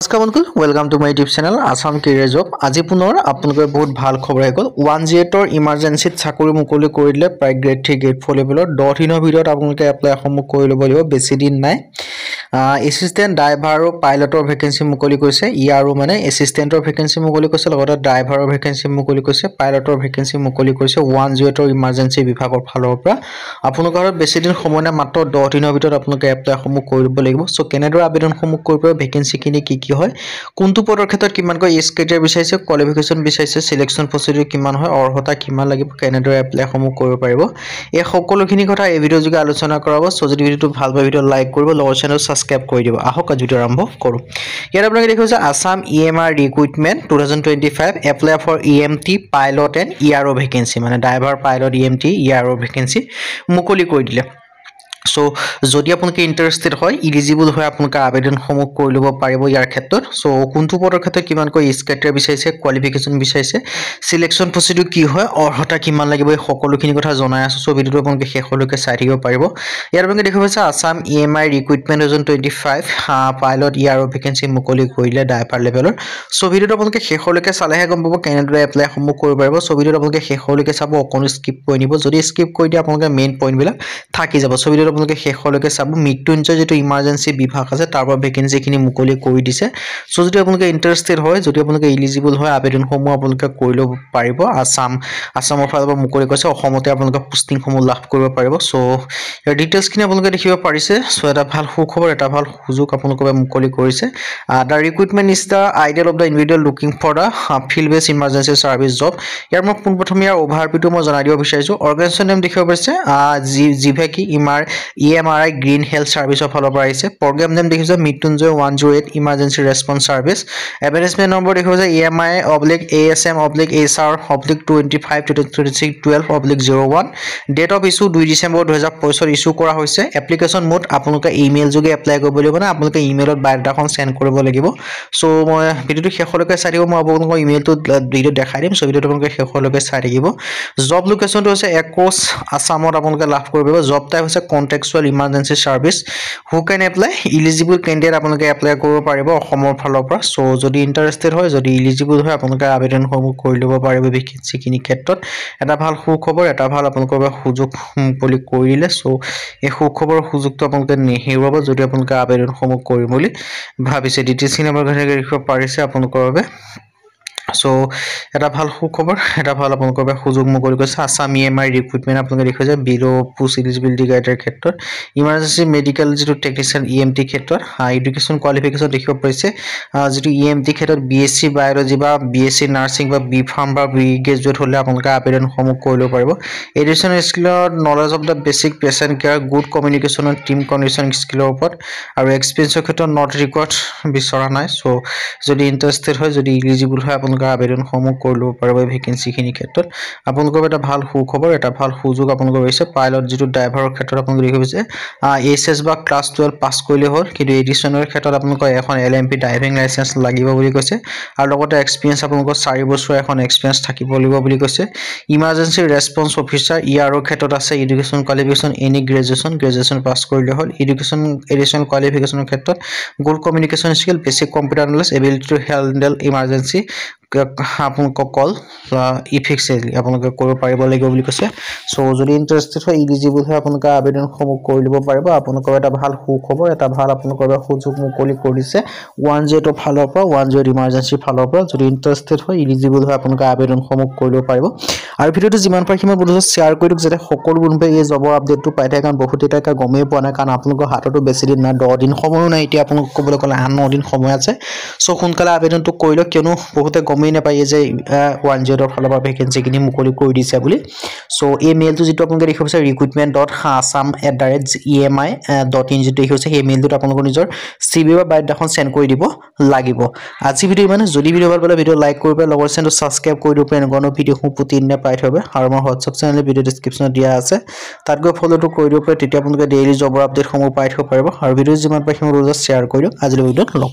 নমস্কাৰ বন্ধু welcome to my YouTube channel Assam career job আজি পুনৰ আপোনালোকৰ বহুত ভাল খবৰ আহি গ'ল 108 ৰ ইমাৰ্জেন্সিত চাকৰি মুকলি কৰি দিলে প্ৰায় গ্ৰেড 3 গ্ৰেড 4 লেভেলৰ 10 দিনৰ ভিতৰত আপোনালোকে এপ্লাই সমূহ কৰি ল'ব লাগিব বেছি দিন নাই এসিস্টেন্ট ড্ৰাইভাৰ আৰু পাইলটৰ ভেকেন্সি মুকলি কৰিছে ইয়াৰো মানে এসিস্টেন্টৰ ভেকেন্সি মুকলি কৰিছে লগতে ড্ৰাইভাৰৰ ভেকেন্সি মুকলি কৰিছে পাইলটৰ ভেকেন্সি মুকলি কৰিছে 108 ৰ ইমাৰ্জেন্সি বিভাগৰ ফালৰ পৰা আপোনালোকৰ বেছি দিন সময় নাই মাত্ৰ 10 দিনৰ ভিতৰত আপোনালোকে এপ্লাই সমূহ কৰি ল'ব লাগিব সো কেনেদৰে আবেদন সমূহ কৰিব ভেকেন্সি কিনি কি হয় কোনটো পদৰ ক্ষেত্ৰত কিমানকৈ এজ ক্ৰাইটেৰিয়া বিচাৰিছে কোৱালিফিকেশন বিচাৰিছে সিলেকশন প্ৰসিডিউৰ কিমান হয় অৰ্হতা কিমান লাগিব কেনেদৰে এপ্লাই সমূহ কৰিব পাৰিব এই সকলোখিনি কথা এই ভিডিঅ যোগে আলোচনা কৰাব সো যদি ভিডিঅটো ভাল পায় ভিডিঅ লাইক কৰিব লগৰ চেনেল সাবস্ক্ৰাইব কৰি দিব আহক আজি ভিডিঅ আৰম্ভ কৰো ইয়াত আপোনালোকে দেখিছে Assam EMR recruitment 2025 apply for EMT pilot and ERO vacancy মানে driver pilot EMT ERO vacancy মুকলি কৰি দিলে সো যদি আপোনালোকে ইন্টাৰেস্টেড হয় এলিজিবল হয় আপোনালোকে আবেদন সমূহ কৰি ল'ব পাৰিব ইয়াৰ ক্ষেত্ৰত সো কোনটো পদৰ ক্ষেত্ৰত কিমানকৈ এজ ক্ৰাইটেৰিয়া বিচাৰিছে কোৱালিফিকেশন বিচাৰিছে সিলেকশন প্ৰসিডিউৰ কি হয় অৰ্হতা কিমান লাগিব এই সকলোখিনি কথা জনাই আছো সো ভিডিঅটো আপোনালোকে শেষলৈকে চাই থাকিব পাৰিব ইয়াৰ বাবে দেখা পাইছে Assam EMI recruitment 2025 pilot ERO vacancy মুকলি কৰিলে ড্ৰাইভাৰ লেভেলৰ সো ভিডিঅটো আপোনালোকে শেষলৈকে চালেহে গম পাব কেনেদৰে এপ্লাই সমূহ কৰিব পাৰিব সো ভিডিঅটো আপোনালোকে শেষলৈকে চাব অকনো স্কিপ কৰি নিব যদি স্কিপ কৰি দিয়ে আপোনালোকে মেইন পইণ্ট বিলাক থাকি যাব সো ভিডিঅটো আপোনালোকে শেষলৈকে চাব মৃত্যুঞ্জয় যেটো ইমাৰ্জেন্সি বিভাগ আছে তাৰ পৰা ভেকেন্সি খিনি মুকলি কৰি দিছে সো যদি আপোনালোকে ইন্টাৰেস্টেড হয় যদি আপোনালোকে এলিজিবল হয় আবেদন সমূহ আপোনালোকে কৰি ল'ব পাৰিব আসামৰ ফালৰ পৰা মুকলি কৰিছে অসমতে আপোনালোকে পোষ্টিং সমূহ লাভ কৰিব পাৰিব সো ইয়াৰ ডিটেইলছ খিনি আপোনালোকে দেখিব পাৰিছে সো এটা ভাল সুখবৰ এটা ভাল সুযোগ আপোনালোকে মুকলি কৰিছে the recruitment is the ideal of the individual looking for the field base emergency service job ইয়াৰ মই পোনপ্ৰথমে ইয়াৰ অভাৰভিউটো মই জনাই দিব বিচাৰিছো অৰ্গানাইজেশ্যন নেম দেখিব পাৰিছে জিভেকি EMRI গ্ৰীণ হেল্থ সাৰ্ভিসৰ ফালৰ পৰা আহিছে প্ৰগ্ৰাম নেম দেখিছে Mrityunjay 108 emergency response service advertisement number দেখিছে EMI/ASM/HR/25/2026/12/01 date of issue 2 December 2025 issue কৰা হৈছে এপ্লিকেশন মোড আপোনালোকে ইমেইল যোগে এপ্লাই কৰিব লাগিব না আপোনালোকে ইমেইলত বায়োডাটাখন সেন্ড কৰিব লাগিব সো মই ভিডিঅটো শেষলৈকে চাই দিব মই আপোনালোকক ইমেইলটো ভিডিঅ দেখাই দিম সো ভিডিঅটো আপোনালোকে শেষলৈকে চাই থাকিব জব লোকেশনটো হৈছে একোচ আসামত আপোনালোকে লাভ কৰিব জব টাইপ হৈছে কন্টেক্সুৱেল ইমাৰ্জেন্সি সাৰ্ভিস হু কেন এপ্লাই এলিজিবল ক্যান্ডিডেট আপোনালোকে এপ্লাই কৰিব পাৰিব অসমৰ ফালৰ পৰা সো যদি ইন্টাৰেস্টেড হয় যদি এলিজিবল হয় আপোনালোকে আবেদন সমূহ কৰি ল'ব পাৰিব ভেকেন্সি কিনি ক্ষেত্ৰত এটা ভাল সুখবৰ এটা ভাল আপোনালোকৰ সুযোগ মুকলি কৰি দিলে সো এই সুখবৰ সুযোগটো আপোনালোকে নেহেৰুৱাব যদি আপোনালোকে আবেদন সমূহ কৰিম বুলি ভাবিছে ডিটেইলছ খিনি আপোনালোকে দেখিব পাৰিছে আপোনালোকৰ বাবে সো এটা ভাল সুখবৰ এটা ভাল আপোনালোকৰ সুযোগ মুকলি কৰিছে আসাম ইএমআই ৰিক্ৰুটমেন্ট আপোনালোকে দেখিছে বিলো পোষ্ট এলিজিবিলিটি গাইডৰ ক্ষেত্ৰত ইমাৰ্জেন্সি মেডিকেল যেটো টেকনিশিয়ান ইএমটি ক্ষেত্ৰত এডুকেশন কোৱালিফিকেশন দেখিব পাৰিছে যেটো ইএমটি ক্ষেত্ৰত বিএসসি বায়োলজি বা বিএসসি নাৰ্সিং বা বি ফাৰ্ম বা বি গ্ৰেজুৱেট হলে আপোনালোকে আবেদন সমূহ কৰি ল'ব পাৰিব এডিশনাল স্কিলৰ knowledge of the basic patient care good communication and team condition স্কিলৰ ওপৰত আৰু এক্সপেৰিয়েন্সৰ ক্ষেত্ৰত নট ৰিকোয়াৰ্ড বিচৰা নাই সো যদি ইন্টাৰেস্টেড হয় যদি এলিজিবল হয় আপোনালোকে আবেদন সমূহ কৰি ল'ব পাৰিব ভেকেন্সি খিনি ক্ষেত্ৰত আপোনালোকৰ এটা ভাল সুখবৰ এটা ভাল সুযোগ আপোনালোকৰ হৈছে পাইলট যেটো ড্ৰাইভাৰৰ ক্ষেত্ৰত আপোনালোকে দেখিছে এছএছ বা ক্লাস 12 পাস কৰিলে হ'ল কিন্তু এডিশনৰ ক্ষেত্ৰত আপোনালোকৰ এখন এলএমপি ড্ৰাইভিং লাইসেন্স লাগিব বুলি কৈছে আৰু লগতে এক্সপেৰিয়েন্স আপোনালোকৰ 4 বছৰ এখন এক্সপেৰিয়েন্স থাকিব লাগিব বুলি কৈছে ইমাৰ্জেন্সি ৰেসপন্স অফিচাৰ ইয়াৰৰ ক্ষেত্ৰত আছে education qualification any graduation pass কৰিলে হ'ল এডুকেশন এডিশনাল কোৱালিফিকেশনৰ ক্ষেত্ৰত good communication skill basic computer knowledge ability to handle emergency আপোনালোক কল ইফিক্সিলি আপোনালোকে কৰিব পাৰিব লাগিব বুলি কৈছে সো যদি ইন্টাৰেস্টেড হয় এলিজিবল হয় আপোনালোকে আবেদন সমূহ কৰি ল'ব পাৰিব আপোনালোকৰ এটা ভাল সুখবৰ এটা ভাল আপোনালোকৰ সুযোগ মুকলি কৰিছে 108 ফালৰ পৰা 108 ইমাৰ্জেন্সি ফালৰ পৰা যদি ইন্টাৰেস্টেড হয় এলিজিবল হয় আপোনালোকে আবেদন সমূহ কৰি ল'ব পাৰিব আৰু ভিডিঅটো যিমান পাৰি সিমান বন্ধু শেয়াৰ কৰি দিওক যাতে সকলো বন্ধুৱে এই জবৰ আপডেটটো পাই থাকে কাৰণ বহুত এটা গমেই পোৱা নাই কাৰণ আপোনালোকৰ হাততো বেছি দিন না 10 দিন সময়ও নাই এতিয়া আপোনালোক ক'বলৈ ক'লে 9 দিন সময় আছে সো সোনকালে আবেদনটো কৰি লওক কিয়নো বহুতে গমেই নাপায় যে 108 ৰ ফালৰ পৰা ভেকেন্সি কিনি মুকলি কৰি দিছে বুলি সো এই মেইলটো যেটো আপোনালোকে দেখিব আছে recruitment.assam@emi.in যেটো হৈছে সেই মেইলটো আপোনালোকৰ নিজৰ সিভি বা বায়োডাটাখন সেন্ড কৰি দিব লাগিব আজি ভিডিঅ মানে যদি ভিডিঅ ভাল পালে ভিডিঅ লাইক কৰিব লগৰ চেনেলটো সাবস্ক্ৰাইব কৰি দিব এনেকুৱা ভিডিঅ প্ৰতিদিনে পাই থবে আৰু মোৰ হোৱাটছআপ চেনেলৰ ভিডিঅ ডেসক্ৰিপচনত দিয়া আছে তাত গৈ ফলোটো কৰি দিব পাৰে তেতিয়া আপোনালোকে ডেইলি জবৰ আপডেট সমূহ পাই থব পাৰিব আৰু ভিডিঅ যিমান পাই সিমান শেয়াৰ কৰি দিওক আজিলৈ ভিডিঅ লগ